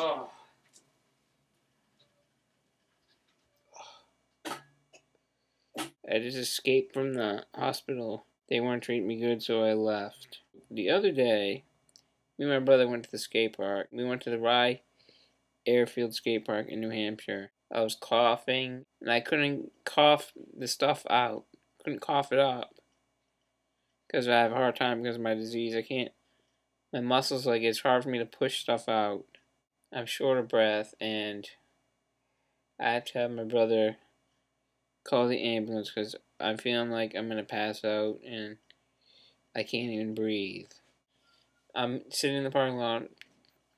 Oh. I just escaped from the hospital. They weren't treating me good, so I left. The other day, me and my brother went to the skate park. We went to the Rye Airfield Skate Park in New Hampshire. I was coughing, and I couldn't cough the stuff out. Couldn't cough it up. Because I have a hard time because of my disease. I can't, my muscles, like, it's hard for me to push stuff out. I'm short of breath, and I have to have my brother call the ambulance because I'm feeling like I'm going to pass out, and I can't even breathe. I'm sitting in the parking lot,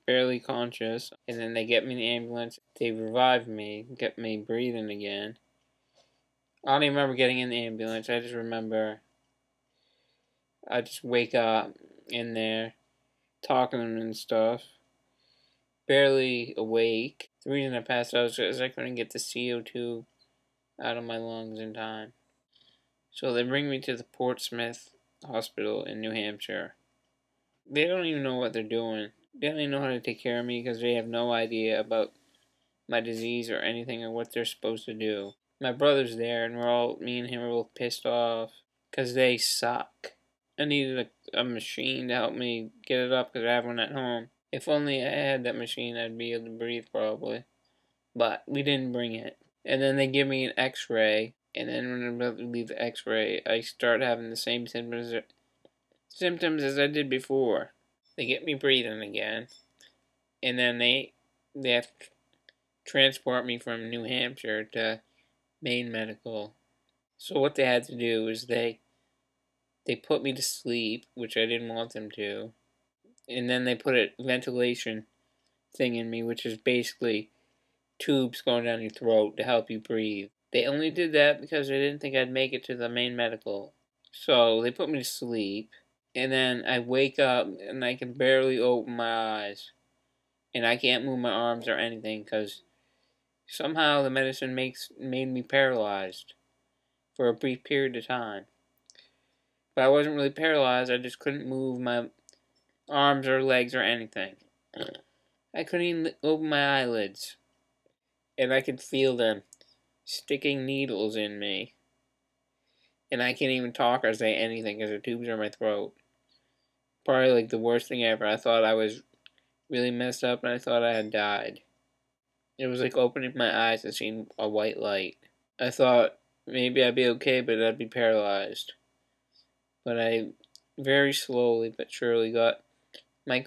barely conscious, and then they get me in the ambulance. They revive me, get me breathing again. I don't even remember getting in the ambulance. I just remember I just wake up in there, talking and stuff, barely awake. The reason I passed out is because I couldn't get the CO2 out of my lungs in time. So they bring me to the Portsmouth Hospital in New Hampshire. They don't even know what they're doing. They don't even know how to take care of me because they have no idea about my disease or anything or what they're supposed to do. My brother's there, and me and him are both pissed off because they suck. I needed a machine to help me get it up because I have one at home. If only I had that machine, I'd be able to breathe probably. But we didn't bring it. And then they give me an x-ray, and then when I'm about to leave the x-ray, I start having the same symptoms as I did before. They get me breathing again, and then they have to transport me from New Hampshire to Maine Medical. So what they had to do is they put me to sleep, which I didn't want them to, and then they put a ventilation thing in me, which is basically tubes going down your throat to help you breathe. They only did that because they didn't think I'd make it to the Maine Medical. So they put me to sleep, and then I wake up and I can barely open my eyes. And I can't move my arms or anything because somehow the medicine made me paralyzed for a brief period of time. But I wasn't really paralyzed, I just couldn't move my arms or legs or anything. I couldn't even open my eyelids. And I could feel them sticking needles in me. And I can't even talk or say anything because the tubes are in my throat. Probably like the worst thing ever. I thought I was really messed up and I thought I had died. It was like opening my eyes and seeing a white light. I thought maybe I'd be okay, but I'd be paralyzed. But I very slowly but surely got back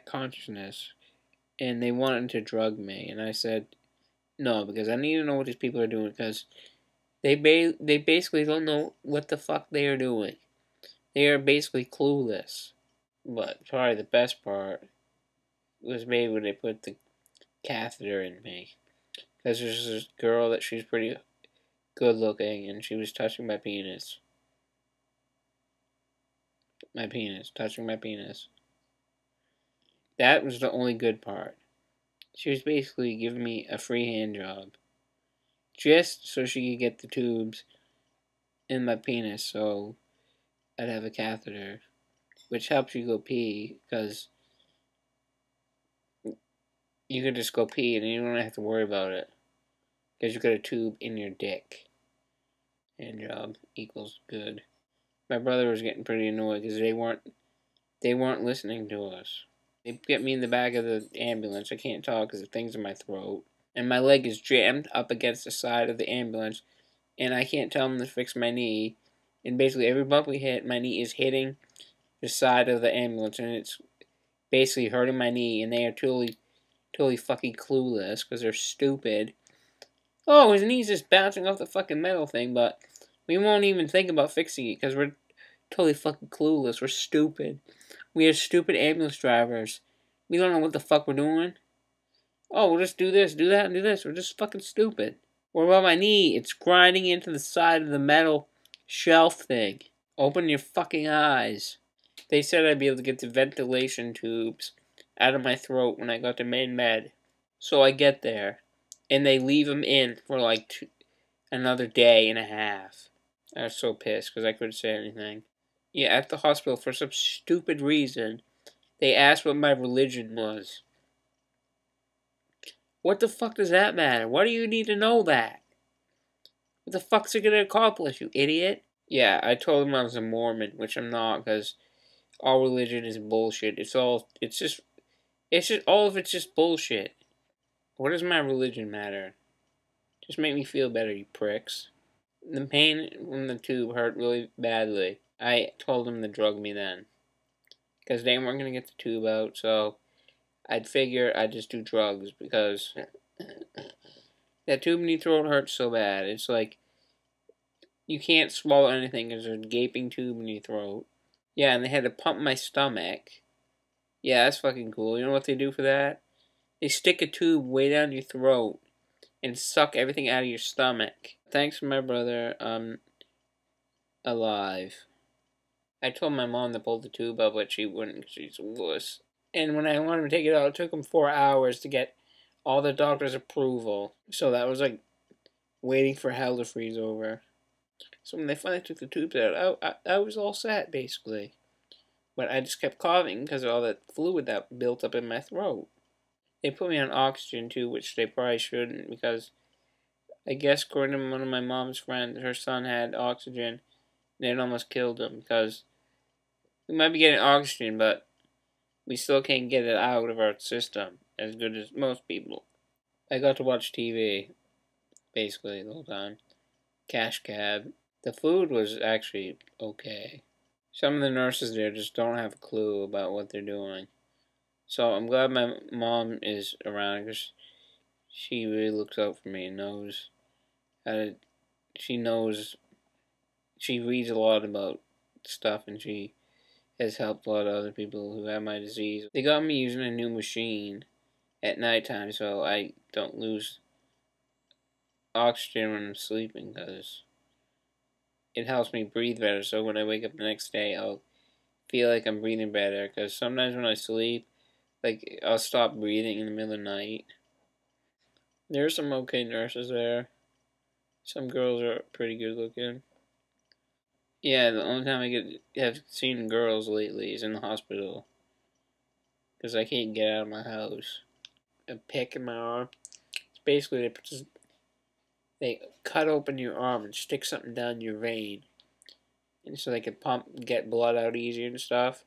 consciousness, and they wanted to drug me, and I said no because I need to know what these people are doing because they basically don't know what the fuck they are doing. They are basically clueless. But probably the best part was maybe when they put the catheter in me. Because there's this girl that she's pretty good looking, and she was touching my penis. Touching my penis. That was the only good part. She was basically giving me a free hand job. Just so she could get the tubes in my penis so I'd have a catheter. Which helps you go pee, because you can just go pee and you don't have to worry about it. Because you got a tube in your dick. Hand job equals good. My brother was getting pretty annoyed because they weren't listening to us. They get me in the back of the ambulance. I can't talk because the thing's in my throat. And my leg is jammed up against the side of the ambulance. And I can't tell them to fix my knee. And basically every bump we hit, my knee is hitting the side of the ambulance. And it's basically hurting my knee. And they are totally fucking clueless because they're stupid. Oh, his knee's just bouncing off the fucking metal thing. But we won't even think about fixing it because we're totally fucking clueless. We're stupid. We are stupid ambulance drivers. We don't know what the fuck we're doing. Oh, we'll just do this, do that, and do this. We're just fucking stupid. What about my knee? It's grinding into the side of the metal shelf thing. Open your fucking eyes. They said I'd be able to get the ventilation tubes out of my throat when I got to Maine Med. So I get there, and they leave them in for like another day and a half. I was so pissed because I couldn't say anything. Yeah, at the hospital, for some stupid reason, They asked what my religion was. What the fuck does that matter? Why do you need to know that? What the fuck's it gonna accomplish, you idiot? Yeah, I told him I was a Mormon, which I'm not, because all religion is bullshit. All of it's just bullshit. What does my religion matter? Just make me feel better, you pricks. The pain from the tube hurt really badly. I told them to drug me then. Because they weren't going to get the tube out, so I'd figure I'd just do drugs, because that tube in your throat hurts so bad. It's like, you can't swallow anything because there's a gaping tube in your throat. Yeah, and they had to pump my stomach. Yeah, that's fucking cool. You know what they do for that? They stick a tube way down your throat and suck everything out of your stomach. Thanks to my brother, I'm alive. I told my mom to pull the tube out, but she wouldn't because she's a wuss. And when I wanted to take it out, it took them 4 hours to get all the doctor's approval. So that was like waiting for hell to freeze over. So when they finally took the tubes out, I was all set, basically. But I just kept coughing because of all that fluid that built up in my throat. They put me on oxygen too, which they probably shouldn't, because I guess according to one of my mom's friends, her son had oxygen, and it almost killed him, because we might be getting oxygen, but we still can't get it out of our system as good as most people. I got to watch TV, basically, the whole time. Cash Cab. The food was actually okay. Some of the nurses there just don't have a clue about what they're doing. So I'm glad my mom is around, because she really looks out for me and knows how to, she reads a lot about stuff, and she has helped a lot of other people who have my disease. They got me using a new machine at nighttime so I don't lose oxygen when I'm sleeping, because it helps me breathe better, so when I wake up the next day I'll feel like I'm breathing better, because sometimes when I sleep, like, I'll stop breathing in the middle of the night. There are some okay nurses there. Some girls are pretty good looking. Yeah, the only time I have seen girls lately is in the hospital, because I can't get out of my house. A pick in my arm. It's basically they cut open your arm and stick something down your vein, and so they can get blood out easier and stuff.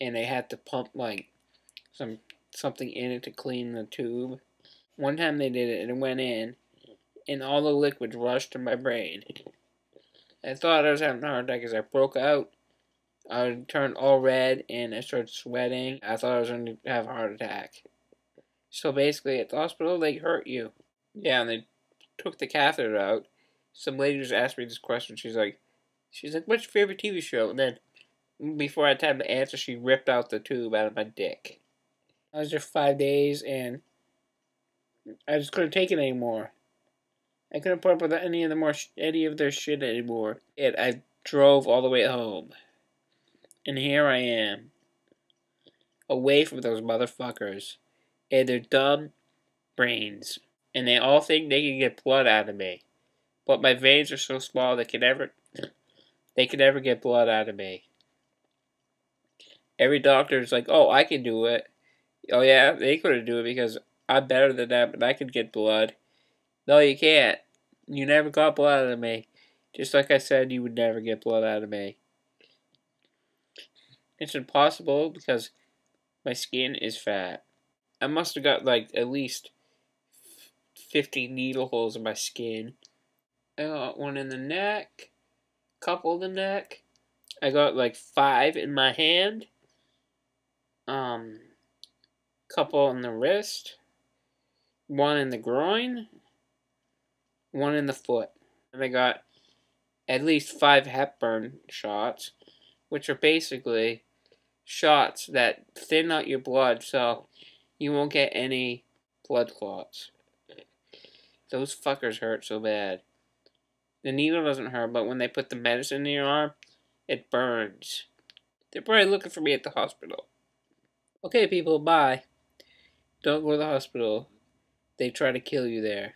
And they had to pump like something in it to clean the tube. One time they did it, and it went in, and all the liquids rushed to my brain. I thought I was having a heart attack because I broke out. I turned all red and I started sweating. I thought I was going to have a heart attack. So basically, at the hospital, they hurt you. Yeah, and they took the catheter out. Some lady just asked me this question. She's like, what's your favorite TV show? And then, before I had time to answer, she ripped out the tube out of my dick. I was there 5 days, and I just couldn't take it anymore. I couldn't put up with any of their shit anymore. I drove all the way home. And here I am. Away from those motherfuckers. And their dumb brains. And they all think they can get blood out of me. But my veins are so small they could never get blood out of me. Every doctor is like, oh, I can do it. Oh yeah, they couldn't do it because I'm better than them and I can get blood. No, you can't. You never got blood out of me. Just like I said, you would never get blood out of me. It's impossible because my skin is fat. I must have got like at least 50 needle holes in my skin. I got one in the neck, couple in the neck. I got like 5 in my hand. Couple in the wrist. 1 in the groin. 1 in the foot. And I got at least 5 Hepburn shots, which are basically shots that thin out your blood so you won't get any blood clots. Those fuckers hurt so bad. The needle doesn't hurt, but when they put the medicine in your arm, it burns. They're probably looking for me at the hospital. Okay, people, bye. Don't go to the hospital. They try to kill you there.